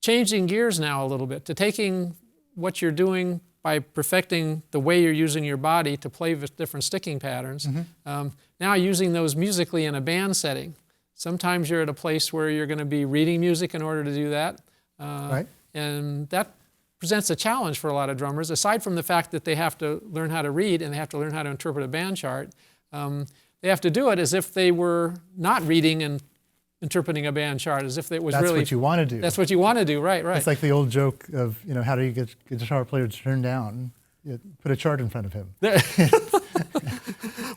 changing gears now a little bit to taking what you're doing by perfecting the way you're using your body to play with different sticking patterns. Now using those musically in a band setting. Sometimes you're at a place where you're going to be reading music in order to do that. Right. And that presents a challenge for a lot of drummers, aside from the fact that they have to learn how to read and they have to learn how to interpret a band chart. They have to do it as if they were not reading and interpreting a band chart, as if it was That's really... what you want to do. That's what you want to do, right, right. It's like the old joke of, you know, how do you get a guitar player to turn down? You put a chart in front of him.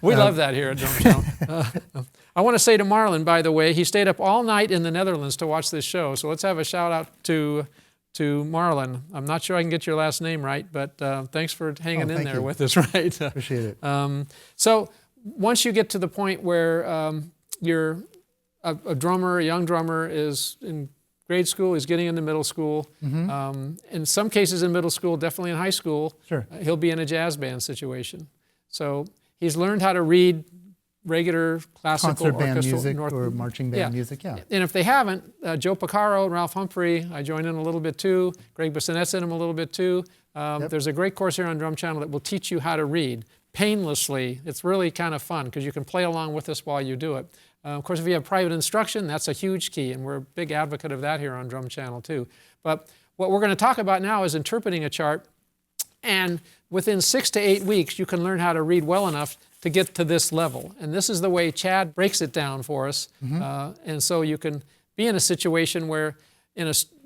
We love that here at Drumtown. I want to say to Marlon, by the way, he stayed up all night in the Netherlands to watch this show, so let's have a shout out to Marlon. I'm not sure I can get your last name right, but thanks for hanging in there with us, right? Appreciate it. So once you get to the point where you're a drummer, a young drummer is in grade school, he's getting into middle school. In some cases in middle school, definitely in high school, Sure. He'll be in a jazz band situation. So he's learned how to read regular classical Concert band orchestral music or marching band music, yeah. And if they haven't, Joe Piccaro and Ralph Humphrey, I join in a little bit too. Greg Bissonet's in them a little bit too. There's a great course here on Drum Channel that will teach you how to read painlessly. It's really kind of fun because you can play along with us while you do it. Of course, if you have private instruction, that's a huge key, and we're a big advocate of that here on Drum Channel too. But what we're going to talk about now is interpreting a chart, and within 6 to 8 weeks, you can learn how to read well enough to get to this level. And this is the way Chad breaks it down for us. And so you can be in a situation where,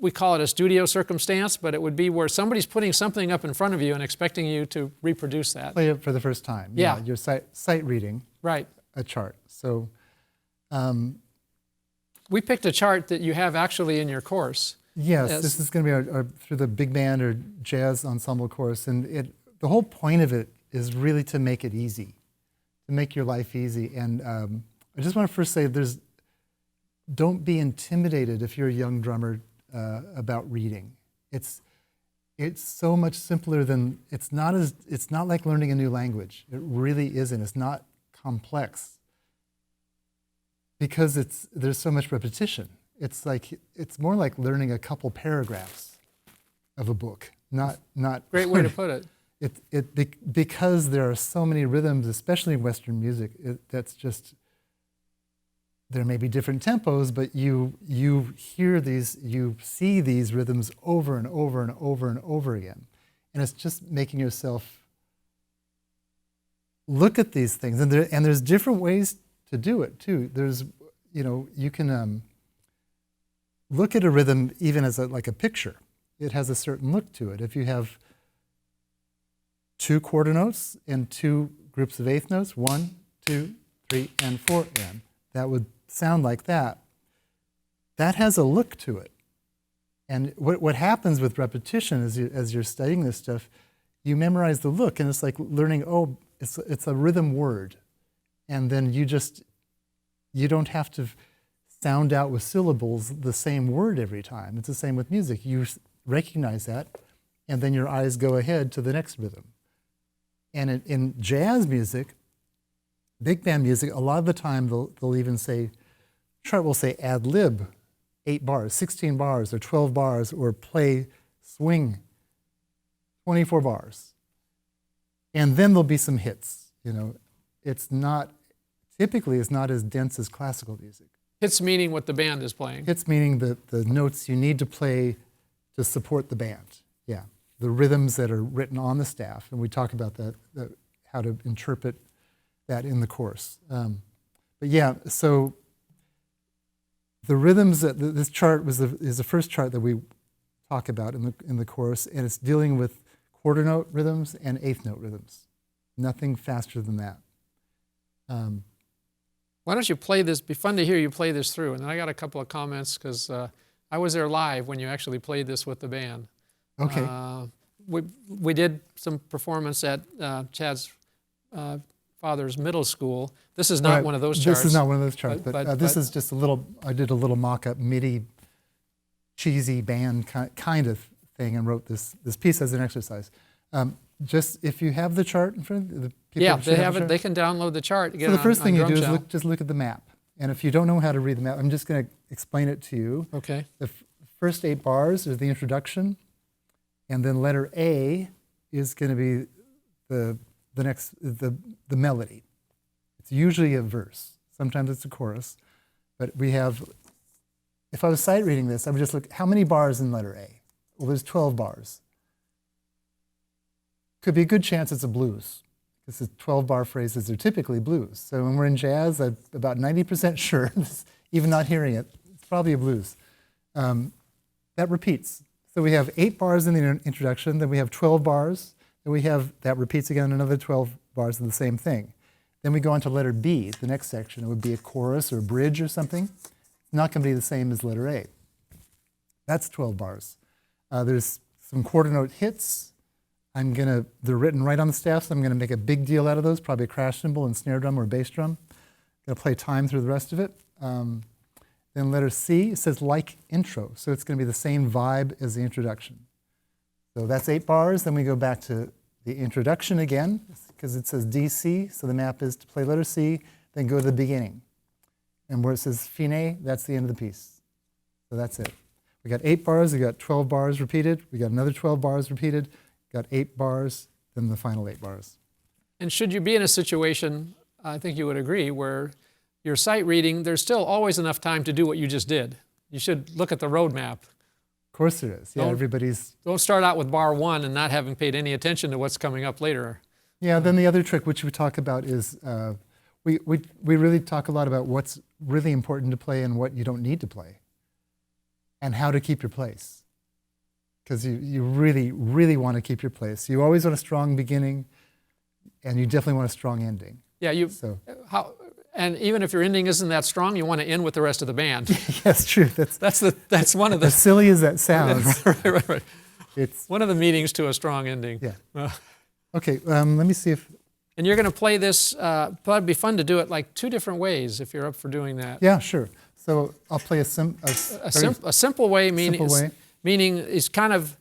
we call it a studio circumstance, but it would be where somebody's putting something up in front of you and expecting you to reproduce that. Play it for the first time. Yeah. You're sight reading a chart. So we picked a chart that you have actually in your course. Yes, this is going to be our through the big band or jazz ensemble course. And the whole point of it is really to make it easy, to make your life easy. And I just want to first say don't be intimidated if you're a young drummer about reading. It's so much simpler than, it's not like learning a new language. It really isn't. It's not complex because there's so much repetition. It's more like learning a couple paragraphs of a book, not Great way to put it. Because there are so many rhythms, especially in Western music, that's just, there may be different tempos, but you hear these, you see these rhythms over and over and over and over again. And it's just making yourself look at these things. And there's different ways to do it too. There's, you can look at a rhythm even as like a picture. It has a certain look to it. If you have 2 quarter notes and 2 groups of eighth notes, 1, 2, 3, and 4, and that would sound like that. That has a look to it. And what happens with repetition as you're studying this stuff, you memorize the look, and it's like learning, it's a rhythm word. And then you don't have to sound out with syllables the same word every time. It's the same with music. You recognize that, and then your eyes go ahead to the next rhythm. And in jazz music, big band music, a lot of the time they'll even say, chart will say ad lib, 8 bars, 16 bars, or 12 bars, or play swing, 24 bars. And then there'll be some hits. Typically it's not as dense as classical music. Hits meaning what the band is playing. Hits meaning the notes you need to play to support the band. Yeah, the rhythms that are written on the staff, and we talk about that how to interpret that in the course. But yeah, so the rhythms that this chart is the first chart that we talk about in the course, and it's dealing with quarter note rhythms and eighth note rhythms. Nothing faster than that. Why don't you play this? It'd be fun to hear you play this through. And then I got a couple of comments because I was there live when you actually played this with the band. Okay. We did some performance at Chad's father's middle school. This is not one of those charts. This is not one of those charts, but this is just I did a little mock-up MIDI cheesy band kind of thing and wrote this piece as an exercise. Just if you have the chart in front of the people, they have it. They can download the chart. So the first thing you do is just look at the map. And if you don't know how to read the map, I'm just going to explain it to you. Okay. The first 8 bars are the introduction, and then letter A is going to be the melody. It's usually a verse. Sometimes it's a chorus, but we have. If I was sight reading this, I would just look, how many bars in letter A? Well, there's 12 bars. Could be a good chance it's a blues, because the 12-bar phrases are typically blues. So when we're in jazz, I'm about 90% sure, even not hearing it, it's probably a blues. That repeats. So we have 8 bars in the introduction, then we have 12 bars, then we have, that repeats again, another 12 bars of the same thing. Then we go on to letter B, the next section. It would be a chorus or a bridge or something. It's not going to be the same as letter A. That's 12 bars. There's some quarter note hits. They're written right on the staff, so I'm going to make a big deal out of those, probably a crash cymbal and snare drum or bass drum. I'm going to play time through the rest of it. Then letter C, it says like intro, so it's going to be the same vibe as the introduction. So that's 8 bars. Then we go back to the introduction again, because it says DC, so the map is to play letter C, then go to the beginning. And where it says fine, that's the end of the piece. So that's it. We got 8 bars, we got 12 bars repeated, we got another 12 bars repeated, got 8 bars, then the final 8 bars. And should you be in a situation, I think you would agree, where you're sight reading, there's still always enough time to do what you just did. You should look at the roadmap. Of course there is. Yeah, Don't start out with bar 1 and not having paid any attention to what's coming up later. Yeah, then the other trick which we talk about is we really talk a lot about what's really important to play and what you don't need to play, and how to keep your place. Because you really, really want to keep your place. You always want a strong beginning, and you definitely want a strong ending. Yeah, and even if your ending isn't that strong, you want to end with the rest of the band. Yes, true. That's one of the... As silly as that sounds. Right. It's one of the meanings to a strong ending. Yeah. Okay, let me see if... And you're going to play this, but it'd be fun to do it like 2 different ways if you're up for doing that. Yeah, sure. So I'll play a simple way, meaning is kind of,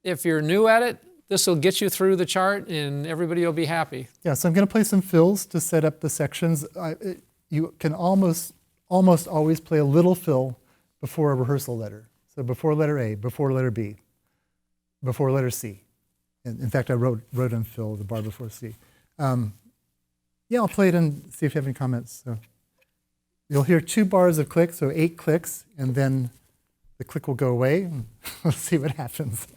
if you're new at it, this will get you through the chart and everybody will be happy. Yeah, so I'm going to play some fills to set up the sections. You can almost always play a little fill before a rehearsal letter. So before letter A, before letter B, before letter C. In fact, I wrote on fill the bar before C. Yeah, I'll play it and see if you have any comments. So you'll hear 2 bars of click, so 8 clicks, and then the click will go away. We'll see what happens.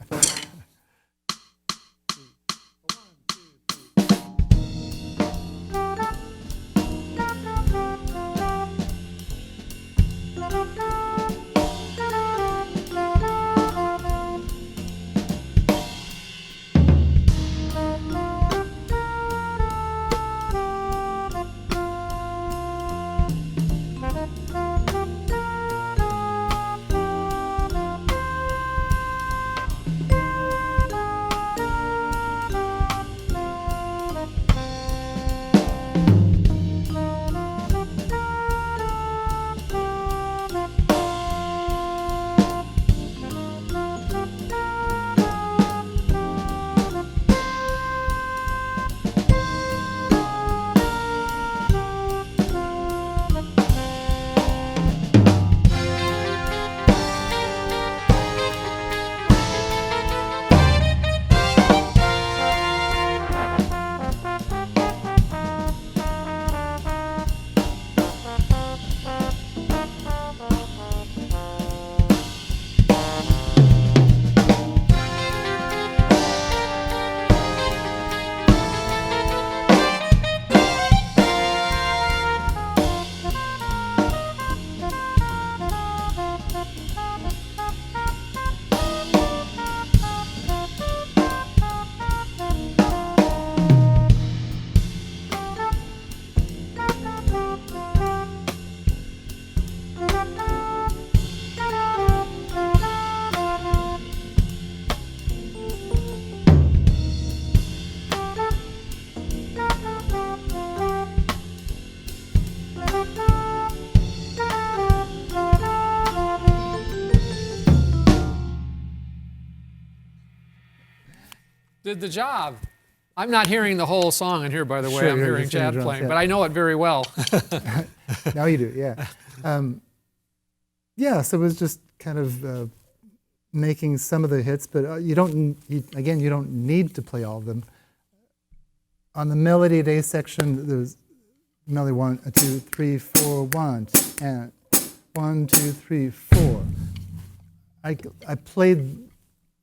Did the job. I'm not hearing the whole song in here, by the way. Sure, I'm hearing Chad playing, but I know it very well. Now you do, yeah. Yeah, so it was just kind of making some of the hits, but you don't need to play all of them. On the melody at A section, there's melody 1, 2, 3, 4, 1, and 1, 2, 3, 4. I played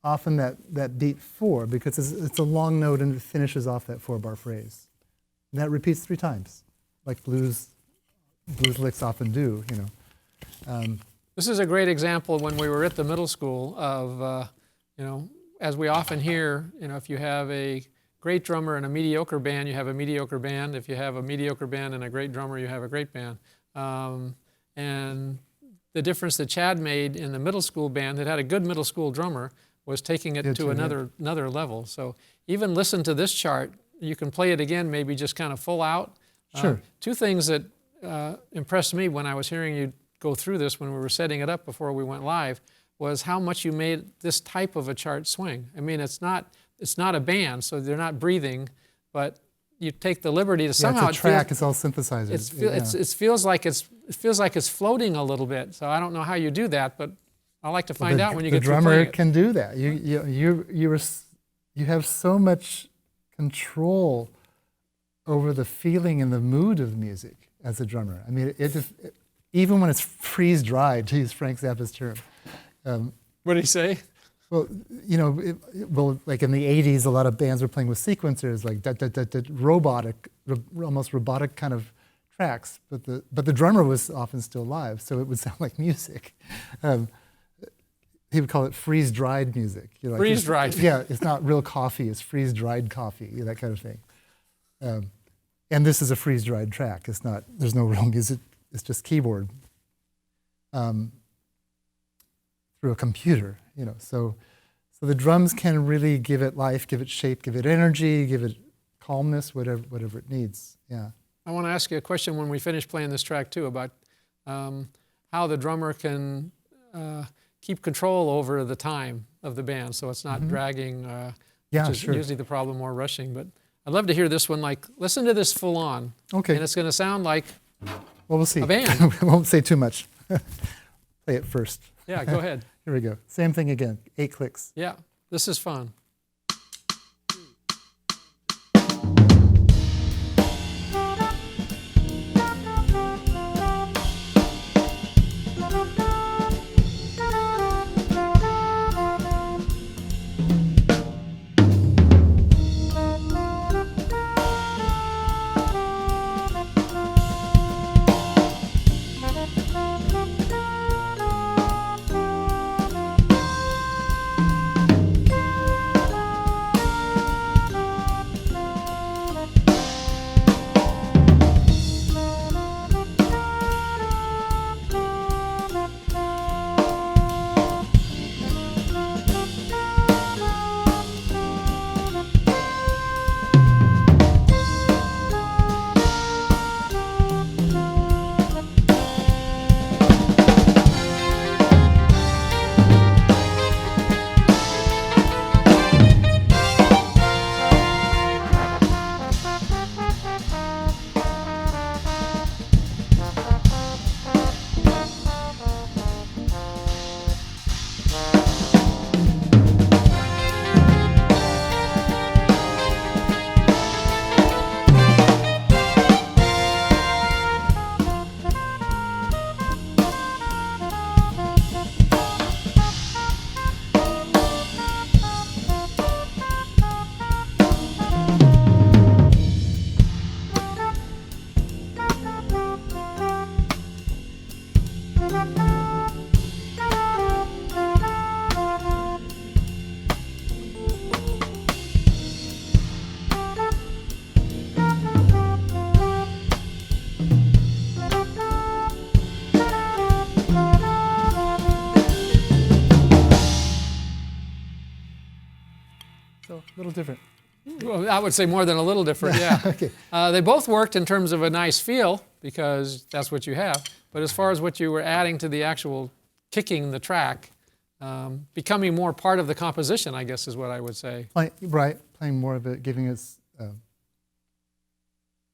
often that beat 4 because it's a long note and it finishes off that 4-bar phrase. And that repeats 3 times, like blues licks often do, you know. This is a great example when we were at the middle school of, as we often hear, if you have a great drummer and a mediocre band, you have a mediocre band. If you have a mediocre band and a great drummer, you have a great band. And the difference that Chad made in the middle school band that had a good middle school drummer was taking it to another level. So even listen to this chart. You can play it again, maybe just kind of full out. Sure. 2 things that impressed me when I was hearing you go through this when we were setting it up before we went live was how much you made this type of a chart swing. I mean, it's not a band, so they're not breathing, but you take the liberty to somehow. It's a track. It's all synthesizers. It feels like it's floating a little bit. So I don't know how you do that, but I like to find out when you get through playing it. The drummer can do that. You have so much control over the feeling and the mood of the music as a drummer. I mean, even when it's freeze-dried, to use Frank Zappa's term. What did he say? Well, like in the 80s, a lot of bands were playing with sequencers, like robotic, almost robotic kind of tracks. But the drummer was often still live, so it would sound like music. He would call it freeze-dried music. Freeze-dried. Yeah, it's not real coffee; it's freeze-dried coffee, that kind of thing. And this is a freeze-dried track. It's not. There's no real music. It's just keyboard through a computer, So the drums can really give it life, give it shape, give it energy, give it calmness, whatever it needs. Yeah. I want to ask you a question when we finish playing this track too about how the drummer can keep control over the time of the band, so it's not dragging. Which is usually the problem, or rushing. But I'd love to hear this one. Like, listen to this full on. Okay. And it's going to sound like. Well, we'll see. A band. We won't say too much. Play it first. Yeah, go ahead. Here we go. Same thing again. 8 clicks. Yeah, this is fun. So a little different. Well, I would say more than a little different, yeah. Okay. They both worked in terms of a nice feel, because that's what you have. But as far as what you were adding to the actual kicking the track, becoming more part of the composition, I guess is what I would say. Right, playing more of it, giving us,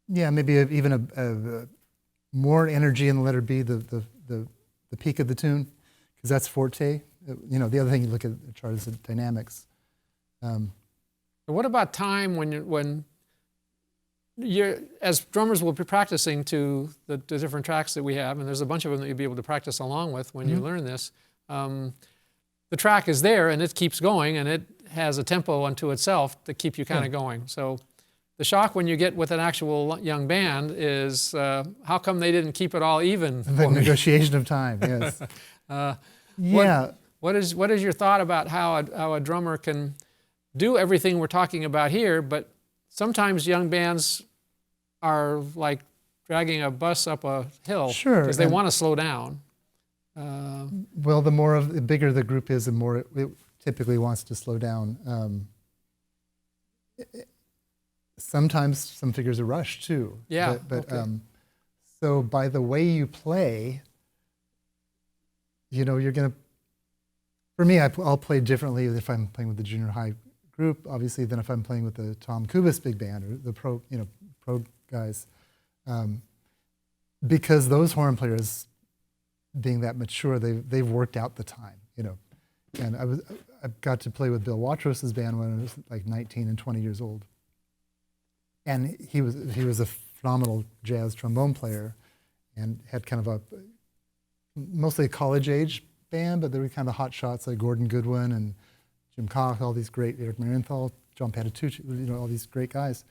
maybe even a more energy in the letter B, the peak of the tune, because that's forte. The other thing you look at the chart is the dynamics. What about time when you're, as drummers will be practicing to the different tracks that we have, and there's a bunch of them that you'll be able to practice along with when you learn this. The track is there and it keeps going and it has a tempo unto itself to keep you kind of going. So the shock when you get with an actual young band is how come they didn't keep it all even? The negotiation of time, yes. What is your thought about how a drummer can do everything we're talking about here, but sometimes young bands are like dragging a bus up a hill because they want to slow down. Well, the bigger the group is, the more it typically wants to slow down. Sometimes some figures are rushed too. Yeah. So by the way you play, you're going to. For me, I'll play differently if I'm playing with the junior high group, obviously, than if I'm playing with the Tom Kubis big band or the pro guys, because those horn players, being that mature, they've worked out the time, And I got to play with Bill Watros's band when I was like 19 and 20 years old, and he was a phenomenal jazz trombone player, and had kind of a mostly a college age band, but there were kind of hot shots like Gordon Goodwin and Jim Koch, all these great, Eric Marienthal, John Patitucci, all these great guys.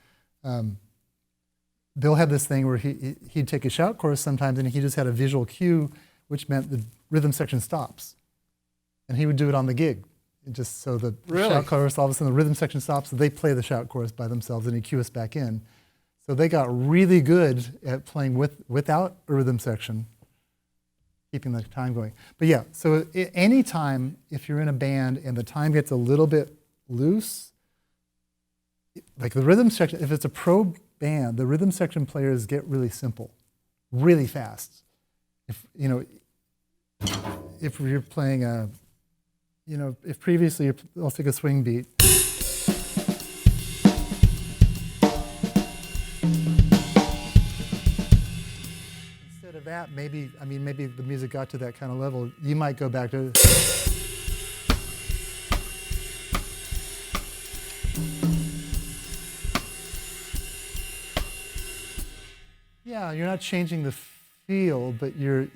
Bill had this thing where he'd take a shout chorus sometimes and he just had a visual cue, which meant the rhythm section stops. And he would do it on the gig. Just so the shout chorus, all of a sudden the rhythm section stops, so they play the shout chorus by themselves and he'd cue us back in. So they got really good at playing without a rhythm section, keeping the time going. But yeah, so any time if you're in a band and the time gets a little bit loose, like the rhythm section, if it's a pro band, the rhythm section players get really simple, really fast. If you're playing if previously I'll take a swing beat. Instead of that, maybe the music got to that kind of level, you might go back to. Yeah, you're not changing the feel, but you're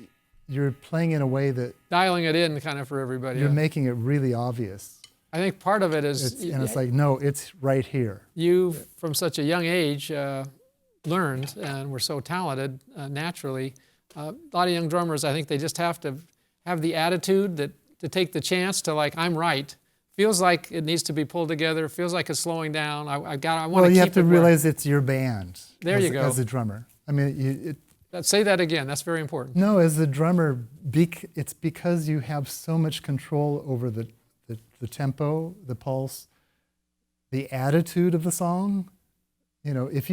playing in a way that dialing it in kind of for everybody. You're making it really obvious. I think part of it is, it's like, no, it's right here. You, from such a young age, learned, and were so talented naturally. A lot of young drummers, I think they just have to have the attitude to take the chance to, like, I'm right. Feels like it needs to be pulled together. Feels like it's slowing down. I want to keep it. Well, you have to realize it's your band. There you go. As a drummer. I mean, say that again. That's very important. No, as a drummer, it's because you have so much control over the tempo, the pulse, the attitude of the song. If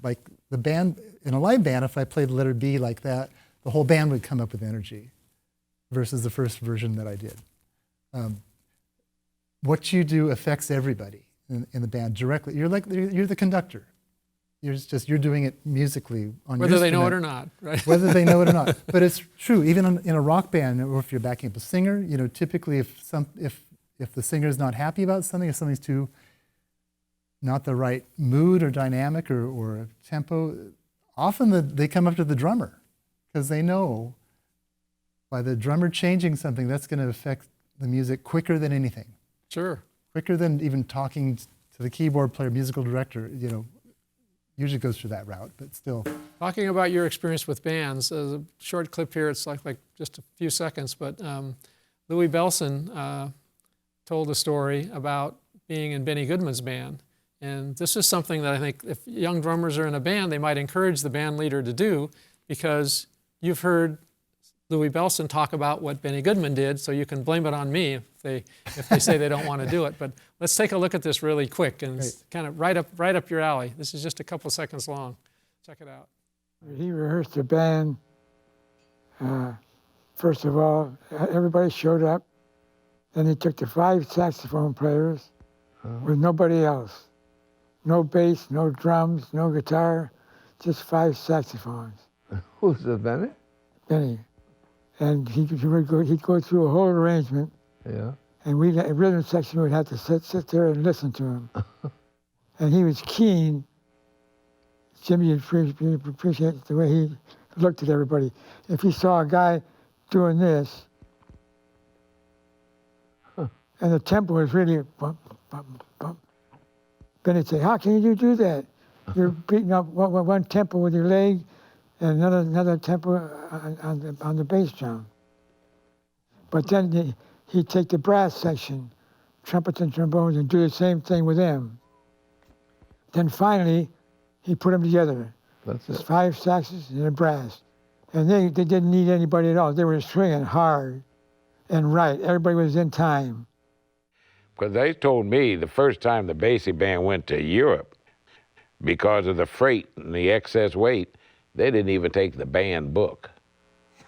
like the band, in a live band, if I played letter B like that, the whole band would come up with energy versus the first version that I did. What you do affects everybody in the band directly. You're the conductor. You're doing it musically on whether they know it or not, right? Whether they know it or not. But it's true, even in a rock band, or if you're backing up a singer, typically if the singer is not happy about something, if something's too not the right mood or dynamic or tempo, often they come up to the drummer because they know by the drummer changing something, that's going to affect the music quicker than anything. Sure. Quicker than even talking to the keyboard player, musical director, usually goes through that route, but still. Talking about your experience with bands, a short clip here, it's like just a few seconds, but Louis Bellson told a story about being in Benny Goodman's band. And this is something that I think if young drummers are in a band, they might encourage the band leader to do, because you've heard Louis Bellson talk about what Benny Goodman did, so you can blame it on me if they say they don't want to do it. But let's take a look at this really quick, and it's kind of right up your alley. This is just a couple seconds long. Check it out. He rehearsed the band. First of all, everybody showed up. Then he took the 5 saxophone players with nobody else. No bass, no drums, no guitar, just 5 saxophones. Who's the Benny? Benny. And he'd go through a whole arrangement Yeah. And we, in rhythm section, would have to sit there and listen to him. And he was keen. Jimmy appreciated the way he looked at everybody. If he saw a guy doing this, and the tempo was really bump, bump, bump, then he'd say, "How can you do that? You're beating up one tempo with your leg, and another tempo on the bass drum." But then he'd take the brass section, trumpets and trombones, and do the same thing with them. Then finally, he put them together. That's Just it. 5 saxes and a brass. And they didn't need anybody at all. They were swinging hard and right. Everybody was in time. Because they told me the first time the Basie band went to Europe, because of the freight and the excess weight, they didn't even take the band book.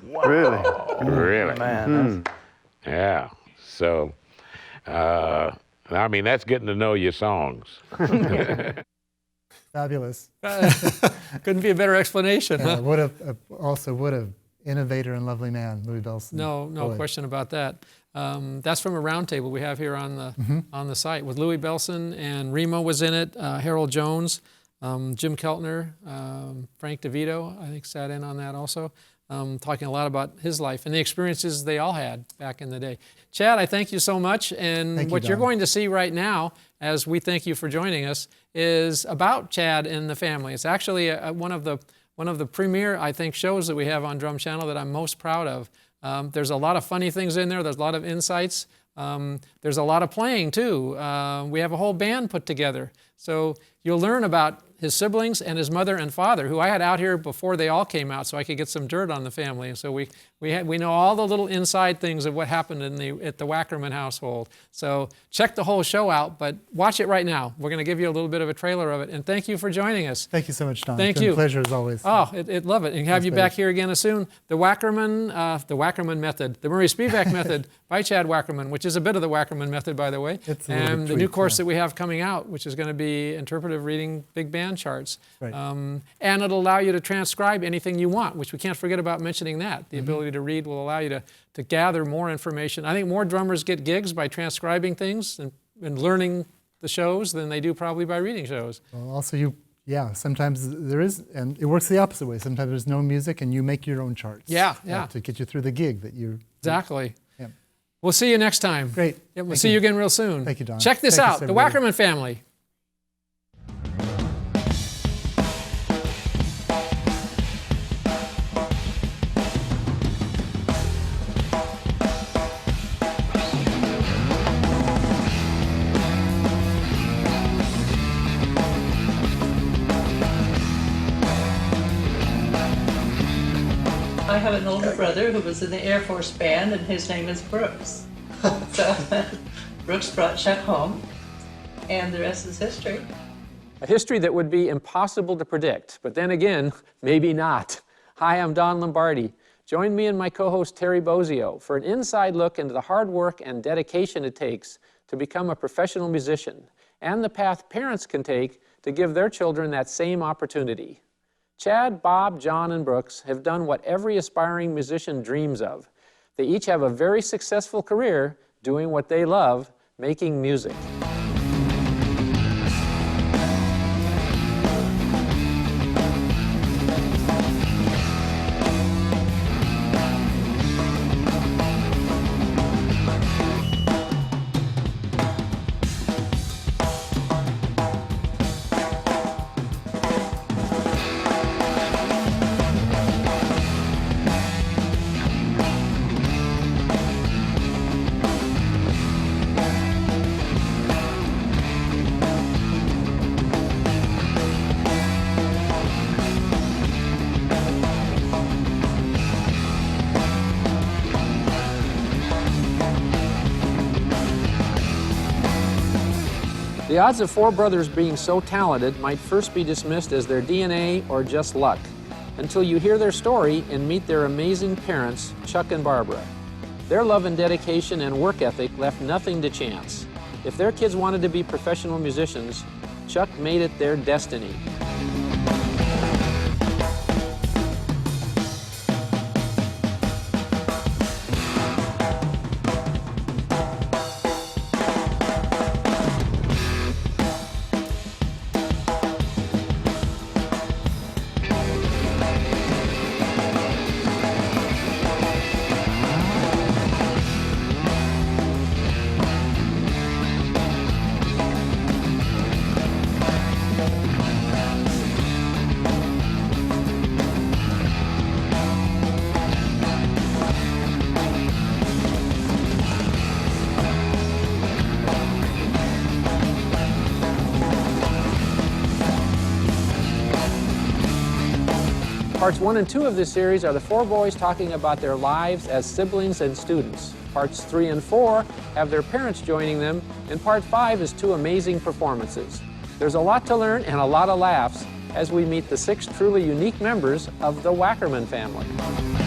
Really? Really? Man, Yeah. So, I mean, that's getting to know your songs. Fabulous. Couldn't be a better explanation, huh? What a innovator and lovely man, Louis Bellson. No Boy. question about that. That's from a roundtable we have here on the site with Louis Bellson, and Remo was in it, Harold Jones, Jim Keltner, Frank DeVito, I think sat in on that also, talking a lot about his life and the experiences they all had back in the day. Chad, I thank you so much, and Thank you, what you're Don. going to see right now, as we thank you for joining us, is about Chad and the family. It's actually one of the premier, I think, shows that we have on Drum Channel that I'm most proud of. There's a lot of funny things in there. There's a lot of insights. There's a lot of playing, too. We have a whole band put together. So you'll learn about his siblings and his mother and father, who I had out here before they all came out so I could get some dirt on the family. And so we know all the little inside things of what happened at the Wackerman household. So check the whole show out, but watch it right now. We're going to give you a little bit of a trailer of it. And thank you for joining us. Thank you so much, Don. Thank It's been you. a pleasure as always. Oh, love it. And have you back here again soon. The Wackerman method, the Murray Spivak method by Chad Wackerman, which is a bit of the Wackerman method, by the way. It's a little and the new tweak, course yeah. that we have coming out, which is going to be interpretive reading big band charts. Right. And it'll allow you to transcribe anything you want, which we can't forget about mentioning that. The ability to read will allow you to gather more information. I think more drummers get gigs by transcribing things and learning the shows than they do probably by reading shows. Well, also, sometimes there is, and it works the opposite way. Sometimes there's no music and you make your own charts. Yeah. To get you through the gig that you. Exactly. Yeah. We'll see you next time. Great. Yeah, we'll Thank see you again real soon. Thank you, Don. Check this Thank you, out, the everybody. Wackerman family. I have an older brother who was in the Air Force Band, and his name is Brooks. So Brooks brought Chuck home, and the rest is history. A history that would be impossible to predict, but then again, maybe not. Hi, I'm Don Lombardi. Join me and my co-host Terry Bozio for an inside look into the hard work and dedication it takes to become a professional musician, and the path parents can take to give their children that same opportunity. Chad, Bob, John, and Brooks have done what every aspiring musician dreams of. They each have a very successful career doing what they love, making music. The odds of four brothers being so talented might first be dismissed as their DNA or just luck, until you hear their story and meet their amazing parents, Chuck and Barbara. Their love and dedication and work ethic left nothing to chance. If their kids wanted to be professional musicians, Chuck made it their destiny. Parts 1 and 2 of this series are the four boys talking about their lives as siblings and students. Parts 3 and 4 have their parents joining them, and Part 5 is 2 amazing performances. There's a lot to learn and a lot of laughs as we meet the 6 truly unique members of the Wackerman family.